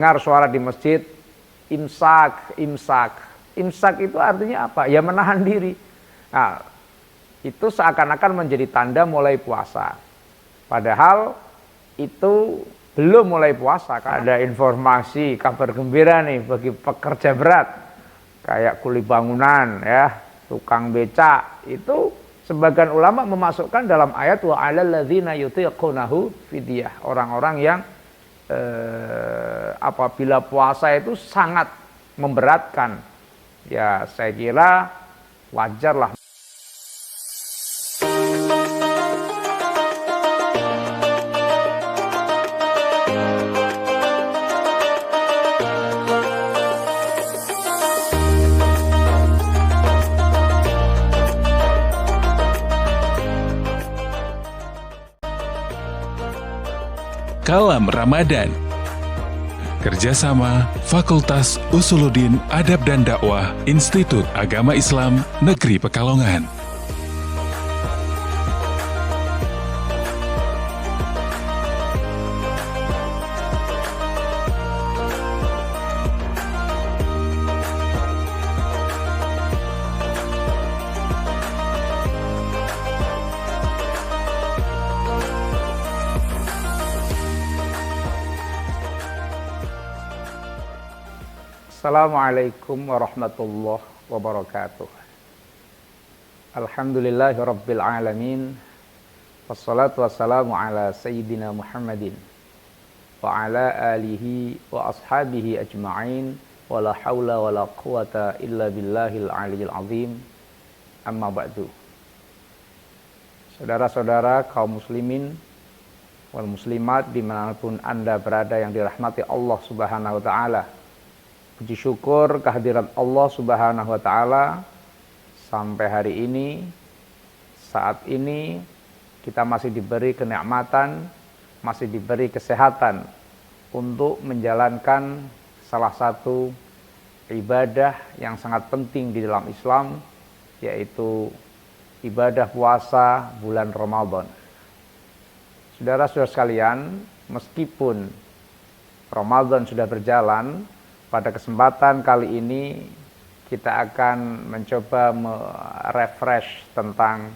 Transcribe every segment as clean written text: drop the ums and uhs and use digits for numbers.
Dengar suara di masjid, imsak, imsak. Imsak itu artinya apa? Ya menahan diri. Nah, itu seakan-akan menjadi tanda mulai puasa. Padahal itu belum mulai puasa. Ada informasi, kabar gembira nih bagi pekerja berat. Kayak kuli bangunan, ya, tukang becak. Itu sebagian ulama memasukkan dalam ayat wa 'alal ladzina yutiqunahu fidyah. Orang-orang yang apabila puasa itu sangat memberatkan, ya saya kira wajarlah. Kalam Ramadan. Kerjasama Fakultas Usuluddin Adab dan Dakwah Institut Agama Islam Negeri Pekalongan. Assalamualaikum warahmatullahi wabarakatuh. Alhamdulillahi rabbil alamin. Wassalatu wassalamu ala sayyidina Muhammadin wa ala alihi wa ashabihi ajma'in. Wa la hawla wa la quwata illa billahil aliyyil azim. Amma ba'du. Saudara-saudara kaum muslimin wal muslimat dimanapun Anda berada yang dirahmati Allah subhanahu wa ta'ala. Puji syukur kehadiran Allah subhanahu wa ta'ala sampai hari ini, saat ini kita masih diberi kenikmatan, masih diberi kesehatan untuk menjalankan salah satu ibadah yang sangat penting di dalam Islam, yaitu ibadah puasa bulan Ramadan. Saudara-saudara sekalian, meskipun Ramadan sudah berjalan, pada kesempatan kali ini kita akan mencoba merefresh tentang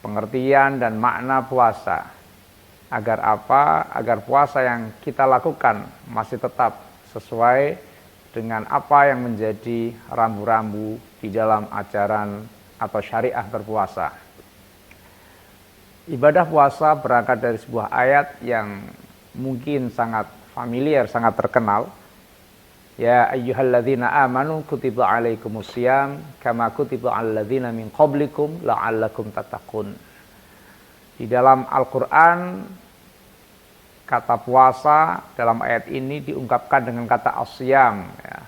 pengertian dan makna puasa. Agar apa? Agar puasa yang kita lakukan masih tetap sesuai dengan apa yang menjadi rambu-rambu di dalam ajaran atau syariah berpuasa. Ibadah puasa berangkat dari sebuah ayat yang mungkin sangat familiar, sangat terkenal. Ya ayyuhalladzina amanu kutiba alaikumusiyam kama kutiba alal ladzina min qablikum la'allakum tattaqun. Di dalam Al-Qur'an kata puasa dalam ayat ini diungkapkan dengan kata asyam, ya.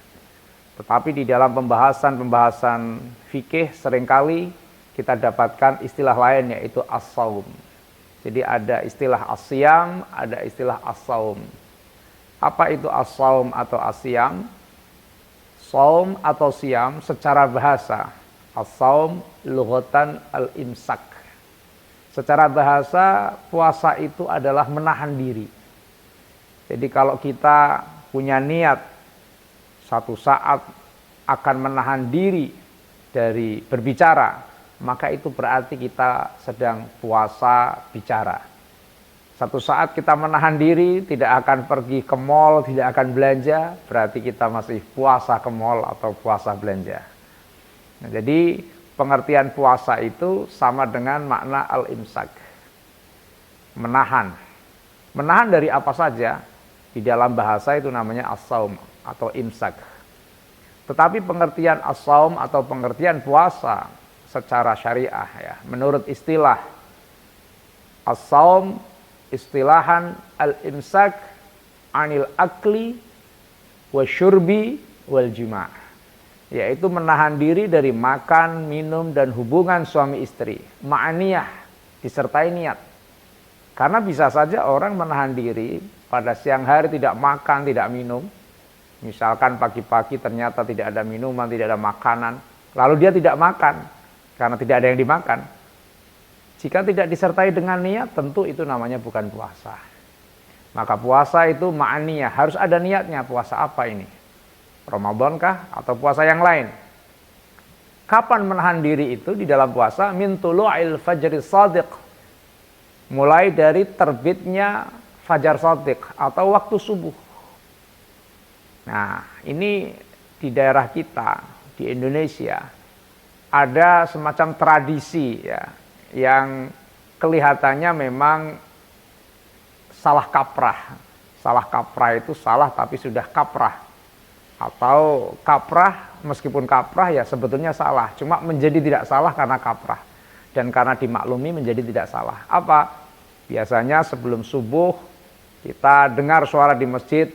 Tetapi di dalam pembahasan fikih seringkali kita dapatkan istilah lain, yaitu as-shaum. Jadi ada istilah asyam, ada istilah as-shaum. Apa itu as-shaum atau asyam? Shaum atau siam secara bahasa. As-shaum lughatan al-imsak. Secara bahasa puasa itu adalah menahan diri. Jadi kalau kita punya niat satu saat akan menahan diri dari berbicara, maka itu berarti kita sedang puasa bicara. Satu saat kita menahan diri, tidak akan pergi ke mall, tidak akan belanja, berarti kita masih puasa ke mall atau puasa belanja. Nah, jadi pengertian puasa itu sama dengan makna al-imsak. Menahan. Menahan dari apa saja, di dalam bahasa itu namanya as-shaum atau imsak. Tetapi pengertian as-shaum atau pengertian puasa secara syariah, ya, menurut istilah as-shaum istilahan al-imsak anil akli wa syurbi wal jima', yaitu menahan diri dari makan, minum, dan hubungan suami istri. Ma'aniyah, disertai niat. Karena bisa saja orang menahan diri pada siang hari tidak makan, tidak minum. Misalkan pagi-pagi ternyata tidak ada minuman, tidak ada makanan, lalu dia tidak makan karena tidak ada yang dimakan. Jika tidak disertai dengan niat, tentu itu namanya bukan puasa. Maka puasa itu ma'aniyah, harus ada niatnya. Puasa apa ini? Ramadan kah atau puasa yang lain? Kapan menahan diri itu di dalam puasa? Min tulu'il fajri shadiq. Mulai dari terbitnya fajar shadiq atau waktu subuh. Nah, ini di daerah kita, di Indonesia, ada semacam tradisi ya, yang kelihatannya memang salah kaprah. Salah kaprah itu salah tapi sudah kaprah. Atau kaprah, meskipun kaprah ya sebetulnya salah. Cuma menjadi tidak salah karena kaprah. Dan karena dimaklumi menjadi tidak salah. Apa? Biasanya sebelum subuh kita dengar suara di masjid,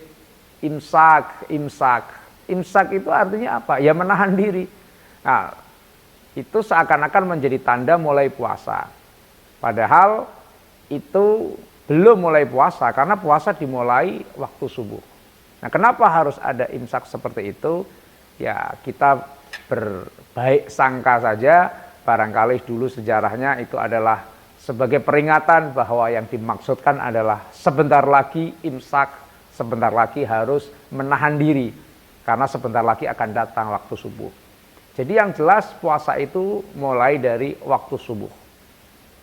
imsak, imsak. Imsak itu artinya apa? Ya menahan diri. Nah, itu seakan-akan menjadi tanda mulai puasa. Padahal itu belum mulai puasa, karena puasa dimulai waktu subuh. Nah, kenapa harus ada imsak seperti itu? Ya, kita berbaik sangka saja, barangkali dulu sejarahnya itu adalah sebagai peringatan bahwa yang dimaksudkan adalah sebentar lagi imsak, sebentar lagi harus menahan diri, karena sebentar lagi akan datang waktu subuh. Jadi yang jelas puasa itu mulai dari waktu subuh.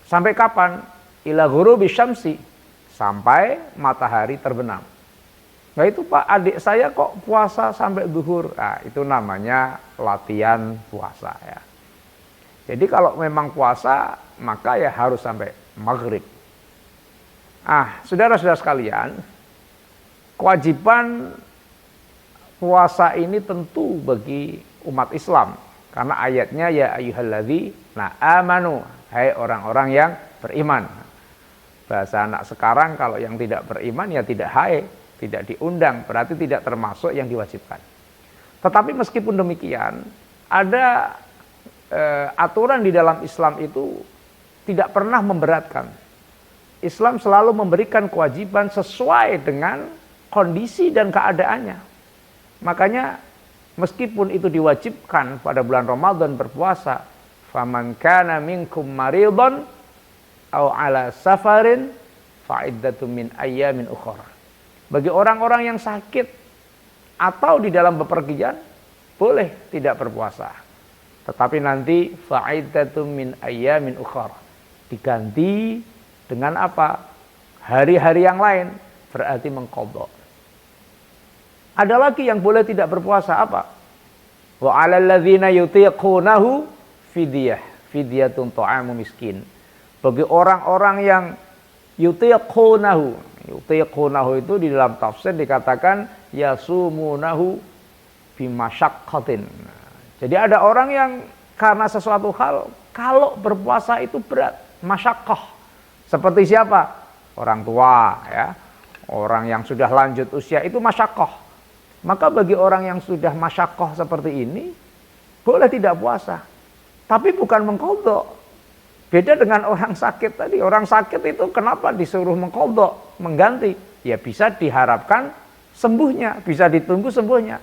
Sampai kapan? Ila ghurubi syamsi, sampai matahari terbenam. Nah itu Pak, adik saya kok puasa sampai zuhur. Nah itu namanya latihan puasa ya. Jadi kalau memang puasa, maka ya harus sampai maghrib. Saudara-saudara sekalian, kewajiban puasa ini tentu bagi umat Islam. Karena ayatnya ya ayyuhalladzina amanu, hai orang-orang yang beriman. Bahasa anak sekarang kalau yang tidak beriman ya tidak hai, tidak diundang, berarti tidak termasuk yang diwajibkan. Tetapi meskipun demikian, ada aturan di dalam Islam itu tidak pernah memberatkan. Islam selalu memberikan kewajiban sesuai dengan kondisi dan keadaannya. Makanya meskipun itu diwajibkan pada bulan Ramadan berpuasa, faman kana minkum maridun aw ala safarin fa'iddatun min ayyamin ukhra. Bagi orang-orang yang sakit atau di dalam bepergian boleh tidak berpuasa. Tetapi nanti fa'iddatun min ayyamin ukhra, diganti dengan apa? Hari-hari yang lain, berarti mengqadha. Ada lagi yang boleh tidak berpuasa, apa? Wa 'alal ladzina yutiqunahu fidyah, fidyatun ta'amu miskin. Bagi orang-orang yang yutiqunahu, yutiqunahu itu di dalam tafsir dikatakan yasumunahu bimasyaqqatin. Jadi ada orang yang karena sesuatu hal kalau berpuasa itu berat, masyaqqah. Seperti siapa? Orang tua ya. Orang yang sudah lanjut usia itu masyaqqah. Maka bagi orang yang sudah masyaqqah seperti ini boleh tidak puasa. Tapi bukan mengqadha. Beda dengan orang sakit tadi. Orang sakit itu kenapa disuruh mengqadha, mengganti? Ya bisa diharapkan sembuhnya, bisa ditunggu sembuhnya.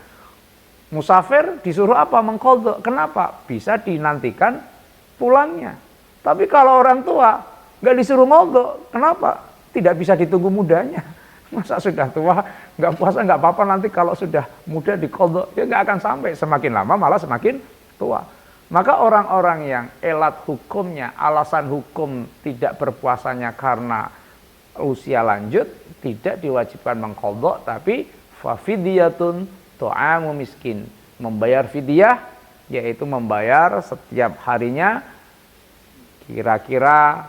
Musafir disuruh apa? Mengqadha. Kenapa? Bisa dinantikan pulangnya. Tapi kalau orang tua nggak disuruh qadha, kenapa? Tidak bisa ditunggu mudanya. Masa sudah tua nggak puasa nggak apa-apa, nanti kalau sudah muda diqadha, ya nggak akan sampai. Semakin lama malah semakin tua. Maka orang-orang yang elat hukumnya, alasan hukum tidak berpuasanya karena usia lanjut, tidak diwajibkan mengqadha, tapi fa fidyatun ta'amu miskin, membayar fidyah, yaitu membayar setiap harinya kira-kira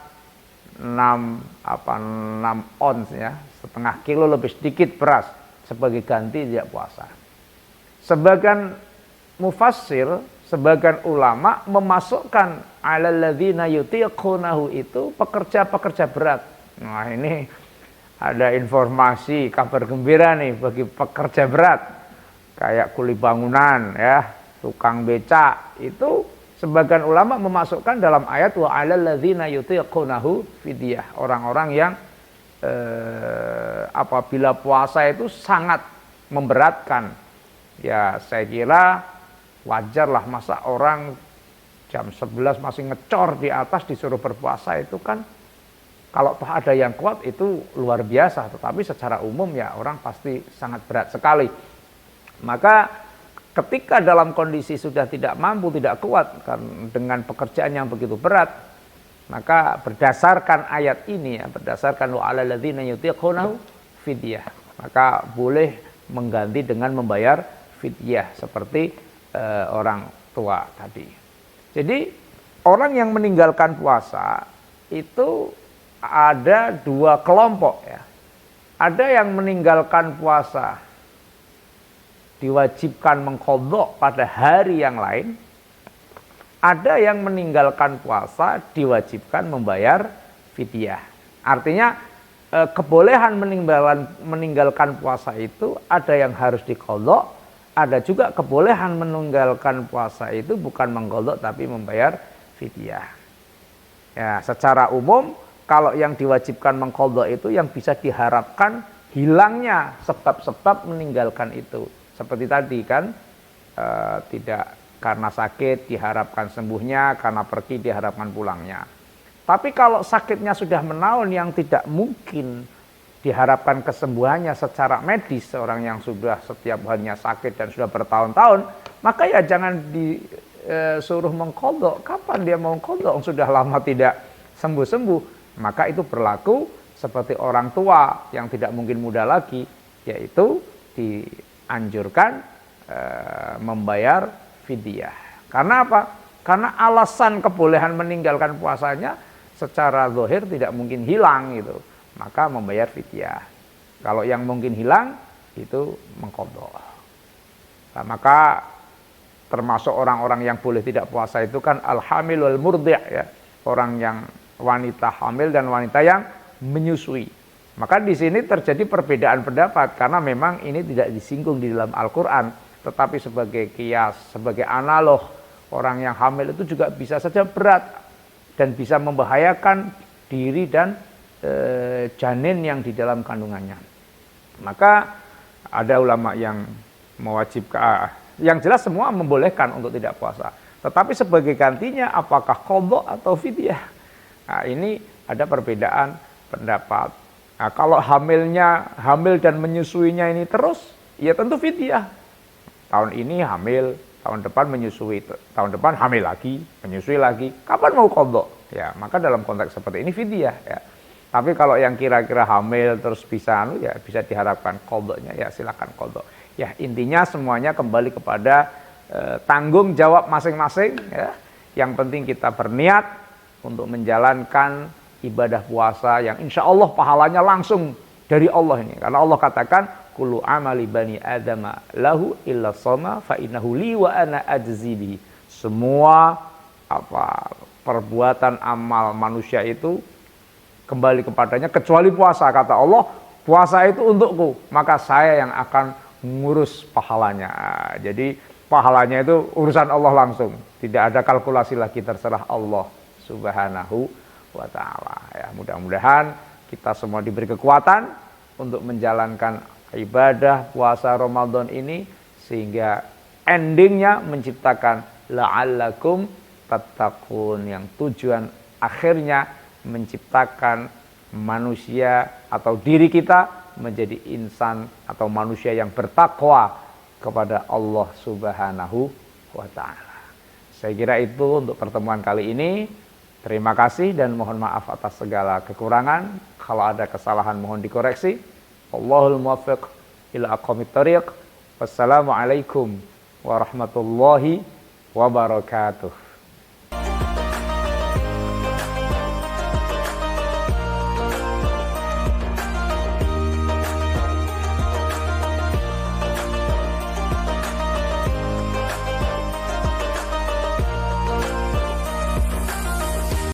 6 ons ya, setengah kilo lebih sedikit beras sebagai ganti tidak puasa. Sebagian mufassir, sebagian ulama memasukkan 'alal ladzina yutiqunahu itu pekerja-pekerja berat. Nah, ini ada informasi kabar gembira nih bagi pekerja berat. Kayak kuli bangunan ya, tukang becak, itu sebagian ulama memasukkan dalam ayat wa 'alal ladzina yutiqunahu fidyah, orang-orang yang apabila puasa itu sangat memberatkan. Ya saya kira wajarlah, masa orang jam 11 masih ngecor di atas disuruh berpuasa, itu kan Kalau toh ada yang kuat itu luar biasa, tetapi secara umum ya orang pasti sangat berat sekali. Maka ketika dalam kondisi sudah tidak mampu, tidak kuat dengan pekerjaan yang begitu berat, maka berdasarkan ayat ini ya, berdasarkan wa 'alal ladzina yutiqunahu fidyah, maka boleh mengganti dengan membayar fidyah seperti orang tua tadi. Jadi orang yang meninggalkan puasa itu ada dua kelompok ya. Ada yang meninggalkan puasa diwajibkan mengqadha pada hari yang lain. Ada yang meninggalkan puasa diwajibkan membayar fidyah. Artinya kebolehan meninggalkan puasa itu ada yang harus diqadha, ada juga kebolehan meninggalkan puasa itu bukan mengqadha tapi membayar fidyah. Ya, secara umum kalau yang diwajibkan mengqadha itu yang bisa diharapkan hilangnya sebab-sebab meninggalkan itu. Seperti tadi kan, tidak karena sakit diharapkan sembuhnya, karena pergi diharapkan pulangnya. Tapi kalau sakitnya sudah menaun yang tidak mungkin diharapkan kesembuhannya secara medis, seorang yang sudah setiap harinya sakit dan sudah bertahun-tahun, maka ya jangan disuruh mengqadha. Kapan dia mau qadha? Sudah lama tidak sembuh-sembuh. Maka itu berlaku seperti orang tua yang tidak mungkin muda lagi, yaitu dianjurkan membayar fidyah. Karena apa? Karena alasan kebolehan meninggalkan puasanya secara zahir tidak mungkin hilang gitu. Maka membayar fidyah. Kalau yang mungkin hilang itu mengqadha. Nah, maka termasuk orang-orang yang boleh tidak puasa itu kan al-hamil wal murdi' ya. Orang yang wanita hamil dan wanita yang menyusui. Maka di sini terjadi perbedaan pendapat karena memang ini tidak disinggung di dalam Al-Qur'an, tetapi sebagai kias, sebagai analog, orang yang hamil itu juga bisa saja berat dan bisa membahayakan diri dan janin yang di dalam kandungannya. Maka ada ulama yang mewajibkan, yang jelas semua membolehkan untuk tidak puasa. Tetapi sebagai gantinya apakah qadha atau fidyah? Nah, ini ada perbedaan pendapat. Nah, kalau hamil dan menyusuinya ini terus, ya tentu fidyah. Tahun ini hamil, tahun depan menyusui, tahun depan hamil lagi, menyusui lagi. Kapan mau qadha? Ya, maka dalam konteks seperti ini fidyah ya. Tapi kalau yang kira-kira hamil terus bisa ya bisa diharapkan qadhanya, ya silakan qadha. Ya, intinya semuanya kembali kepada tanggung jawab masing-masing ya. Yang penting kita berniat untuk menjalankan ibadah puasa yang insya Allah pahalanya langsung dari Allah ini. Karena Allah katakan, kullu amali bani adama lahu illa shoma fa innahu li wa ana ajzi bihi. Semua perbuatan amal manusia itu kembali kepadanya kecuali puasa. Kata Allah, puasa itu untukku, maka saya yang akan ngurus pahalanya. Jadi pahalanya itu urusan Allah langsung. Tidak ada kalkulasi lagi, terserah Allah Subhanahu wa ta'ala ya. Mudah-mudahan kita semua diberi kekuatan untuk menjalankan ibadah puasa Ramadan ini sehingga endingnya menciptakan la'allakum tattaqun, yang tujuan akhirnya menciptakan manusia atau diri kita menjadi insan atau manusia yang bertakwa kepada Allah Subhanahu wa ta'ala. Saya kira itu untuk pertemuan kali ini. Terima kasih dan mohon maaf atas segala kekurangan. Kalau ada kesalahan mohon dikoreksi. Wallahul muwaffiq ila aqwamit thoriq. Wassalamualaikum warahmatullahi wabarakatuh.